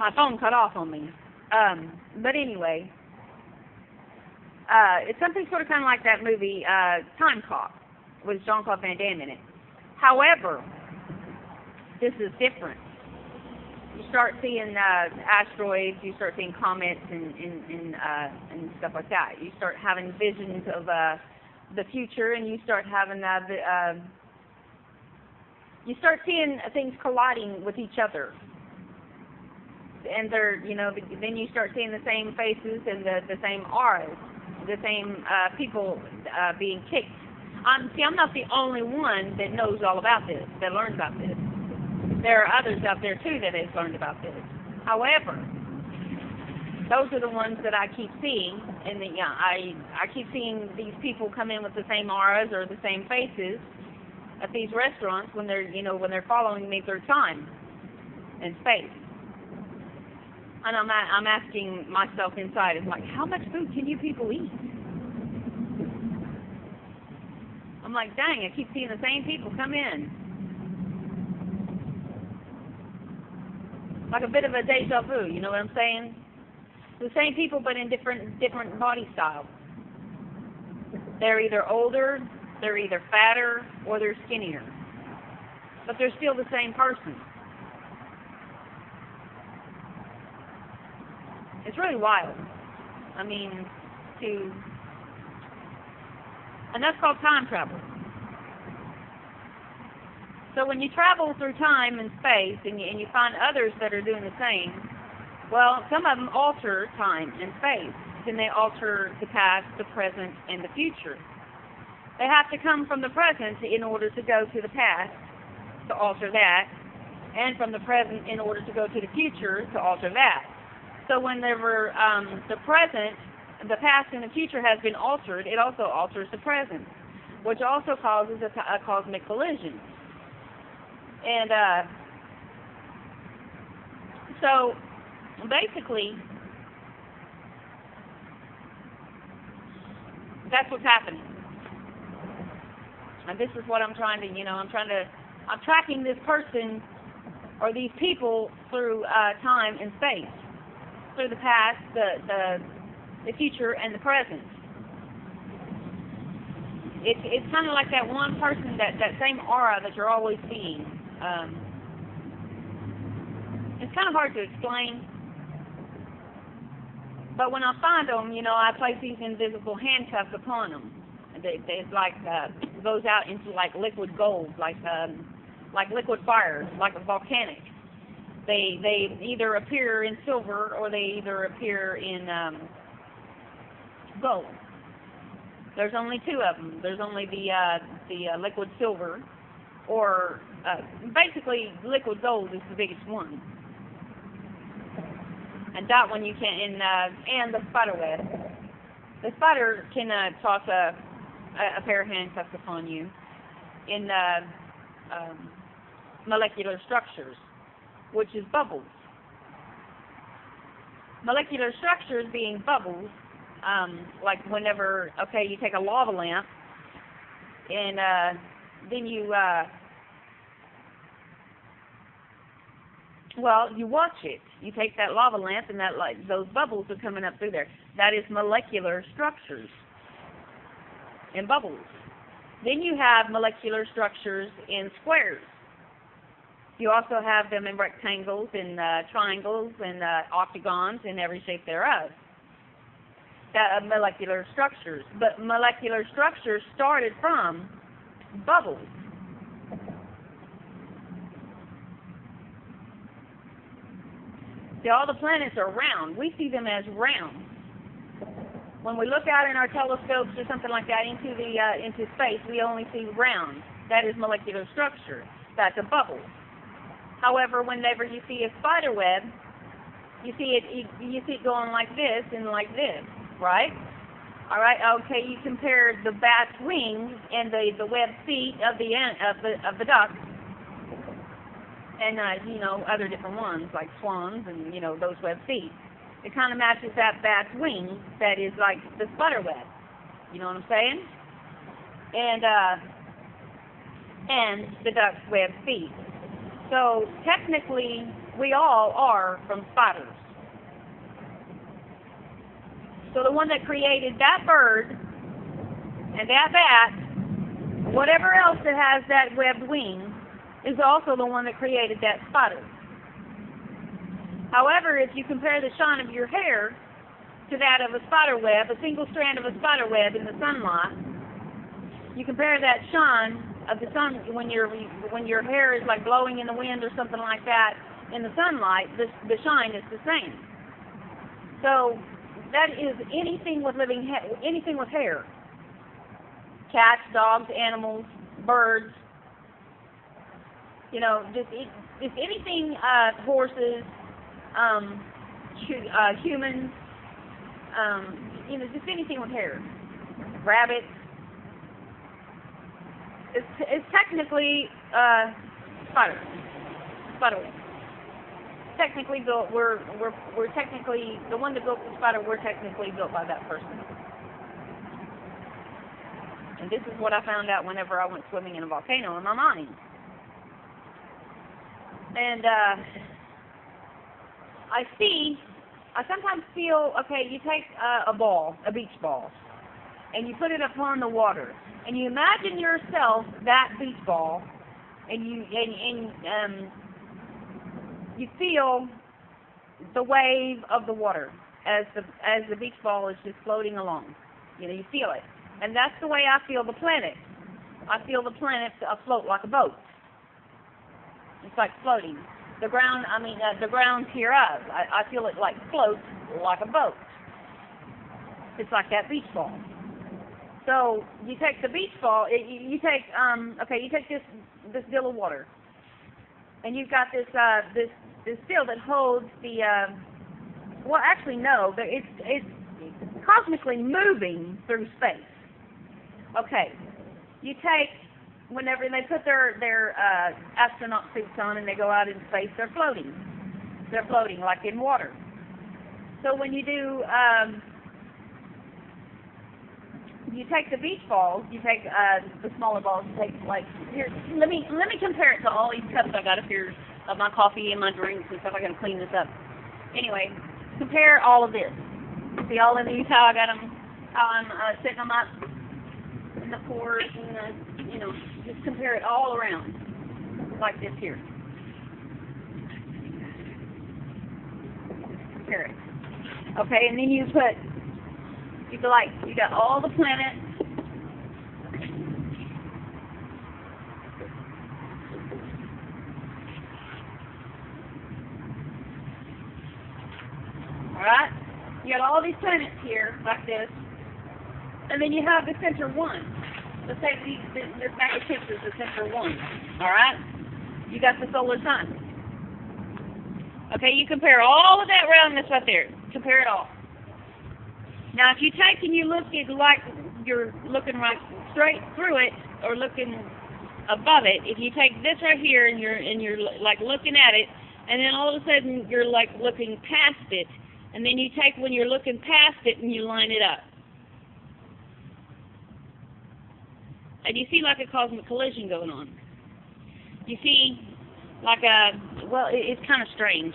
My phone cut off on me. But anyway, it's something sort of kind of like that movie, Time Cop, with Jean-Claude Van Damme in it. However, this is different. You start seeing asteroids, you start seeing comets and stuff like that. You start having visions of the future, and you start having you start seeing things colliding with each other. And they're, then you start seeing the same faces and the same auras, the same people being kicked. I'm not the only one that knows all about this, that learns about this. There are others out there too that have learned about this. However, those are the ones that I keep seeing, and I keep seeing these people come in with the same auras or the same faces at these restaurants when they're following me through time and space. And I'm asking myself inside, it's like, how much food can you people eat? I'm like, dang, I keep seeing the same people come in. Like a bit of a deja vu, you know what I'm saying? The same people, but in different body styles. They're either older, they're either fatter, or they're skinnier. But they're still the same person. It's really wild. I mean, and that's called time travel. So when you travel through time and space, and you find others that are doing the same, well, some of them alter time and space. Then they alter the past, the present, and the future. They have to come from the present in order to go to the past, to alter that, and from the present in order to go to the future, to alter that. So whenever the present, the past, and the future has been altered, it also alters the present, which also causes a cosmic collision. And so basically, that's what's happening. And this is what I'm trying to, I'm tracking this person or these people through time and space, through the past, the future, and the present. It's kind of like that one person, that same aura that you're always seeing. It's kind of hard to explain. But when I find them, I place these invisible handcuffs upon them. It's like goes out into like liquid gold, like liquid fire, like a volcanic. They either appear in silver or they either appear in gold. There's only two of them. There's only the liquid silver, or basically liquid gold is the biggest one. And that one you can, and the spider web. The spider can toss a pair of handcuffs upon you in molecular structures, which is bubbles. Molecular structures being bubbles, like whenever, you take a lava lamp, and then you watch it. You take that lava lamp, and those bubbles are coming up through there. That is molecular structures and bubbles. Then you have molecular structures in squares. You also have them in rectangles and triangles and octagons and every shape thereof. That molecular structures. But molecular structures started from bubbles. See, all the planets are round. We see them as round. When we look out in our telescopes or something like that into space, we only see round. That is molecular structure. That's a bubble. However, whenever you see a spider web, you see it going like this and like this, right? All right. Okay. You compare the bat's wings and the webbed feet of the duck, and other different ones like swans and those webbed feet. It kind of matches that bat's wing that is like the spider web. You know what I'm saying? And the duck's webbed feet. So technically, we all are from spiders. So the one that created that bird and that bat, whatever else that has that webbed wing, is also the one that created that spider. However, if you compare the shine of your hair to that of a spider web, a single strand of a spider web in the sunlight, you compare that shine of the sun when your hair is like blowing in the wind or something like that in the sunlight, the shine is the same. So that is anything with anything with hair. Cats, dogs, animals, birds, just anything, horses, humans, just anything with hair. Rabbits. It's technically spider web. Technically built. We're technically the one that built the spider. We're technically built by that person. And this is what I found out whenever I went swimming in a volcano in my mind. And I sometimes feel, okay, you take a beach ball, and you put it upon the water, and you imagine yourself that beach ball, and you feel the wave of the water as the beach ball is just floating along. You feel it. And that's the way I feel the planet. I feel the planet afloat like a boat. It's like floating. The ground hereof, I feel it like floats like a boat. It's like that beach ball. So you take the beach ball, you take this deal of water, and you've got this deal that holds the it's cosmically moving through space. Okay, you take, whenever they put their astronaut suits on and they go out in space, they're floating. They're floating like in water. So when you do, you take the beach balls, you take the smaller balls, you take like, here, let me compare it to all these cups I got up here of my coffee and my drinks and stuff. I gotta clean this up. Anyway, compare all of this. See all of these, how I got them, how I'm setting them up in the pores and just compare it all around like this here. Compare it. Okay, and then you got all the planets. Alright? You got all these planets here, like this. And then you have the center one. Let's say this bag of chips is the center one. Alright? You got the solar sun. Okay, you compare all of that roundness right there. Compare it all. Now, if you take and you look at like you're looking right straight through it or looking above it, if you take this right here and you're like looking at it, and then all of a sudden you're like looking past it, and then you take when you're looking past it and you line it up. And you see like a cosmic collision going on. You see like it's kind of strange.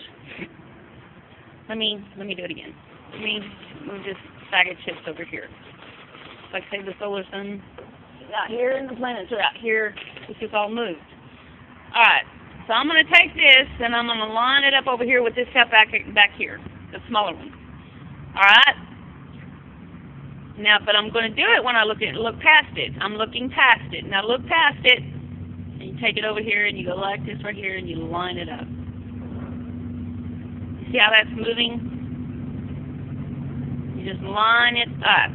Let me do it again. Let me move this bag of chips over here. Like say the solar sun is out here and the planets are out here. It's just all moved. Alright, so I'm going to take this and I'm going to line it up over here with this cup back here, the smaller one. Alright? Now, but I'm going to do it when I look past it. I'm looking past it. Now look past it, and you take it over here, and you go like this right here, and you line it up. See how that's moving? You just line it up.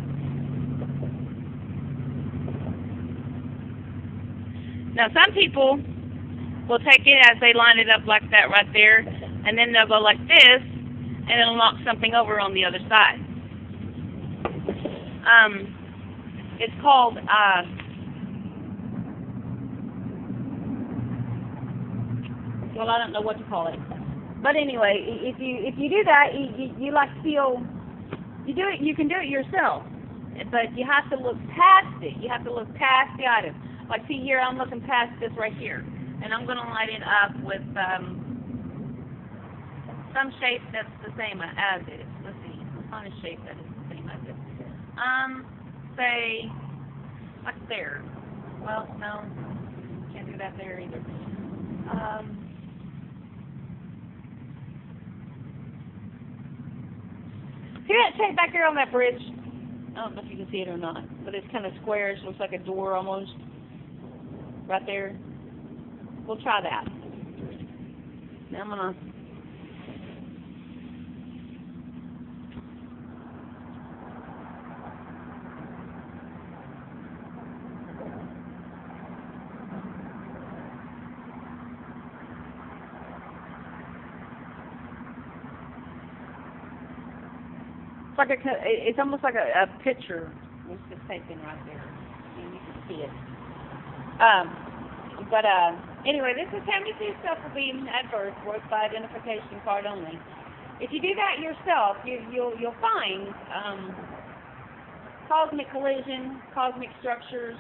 Now, some people will take it as they line it up like that right there, and then they'll go like this, and it'll knock something over on the other side. It's called, well, I don't know what to call it. But anyway, if you do that, you like feel, you can do it yourself. But you have to look past it. You have to look past the item. Like, see here, I'm looking past this right here. And I'm going to light it up with some shape that's the same as it. Let's see. Let's find a shape that is the same as it. Say, like there. Well, no. Can't do that there either. See that shape back there on that bridge? I don't know if you can see it or not, but it's kind of squarish. Looks like a door almost. Right there. We'll try that. Now I'm gonna. It's almost like a picture was just taken right there, and you can see it. Anyway, this is how many stuff will be at birth, worth by identification card only. If you do that yourself, you'll find cosmic collision, cosmic structures,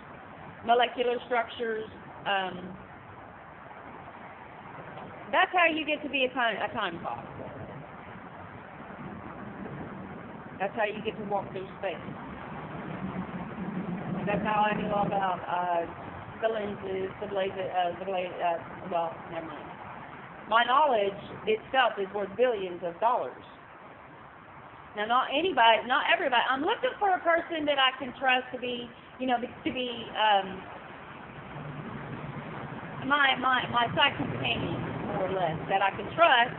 molecular structures. That's how you get to be a time clock. That's how you get to walk through space. That's how I knew all about the lenses, well, never mind. My knowledge itself is worth billions of dollars. Now, not everybody. I'm looking for a person that I can trust to be, my side companion, more or less, that I can trust,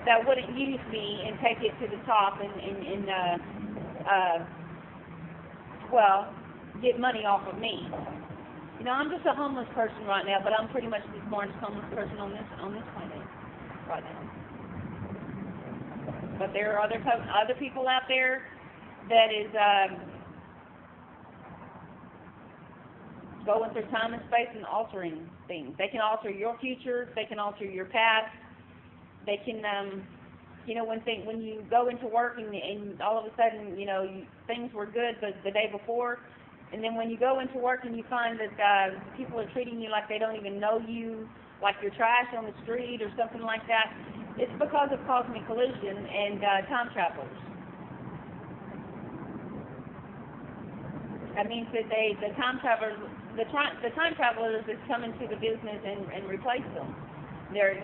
that wouldn't use me and take it to the top and get money off of me. I'm just a homeless person right now, but I'm pretty much the smartest homeless person on this planet right now. But there are other people out there that is going through time and space and altering things. They can alter your future. They can alter your past. They can, when you go into work and all of a sudden, things were good the day before, and then when you go into work and you find that people are treating you like they don't even know you, like you're trash on the street or something like that, it's because of cosmic collision and time travelers. That means that the time travelers is coming to the business and replace them. They're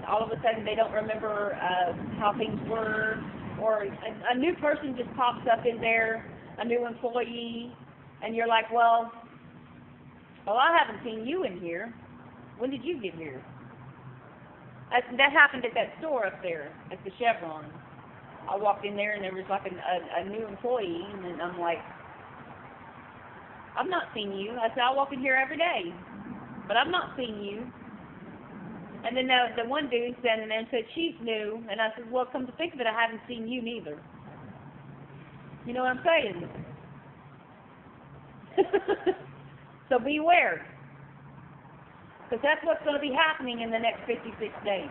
all of a sudden they don't remember how things were, or a new person just pops up in there, a new employee, and you're like, well, I haven't seen you in here. When did you get here? That happened at that store up there at the Chevron. I walked in there and there was like a new employee, and then I'm like, I've not seen you. I said, I walk in here every day, but I've not seen you. And then the one dude standing there and said, she's new. And I said, well, come to think of it, I haven't seen you neither. You know what I'm saying? So beware. Because that's what's going to be happening in the next 56 days.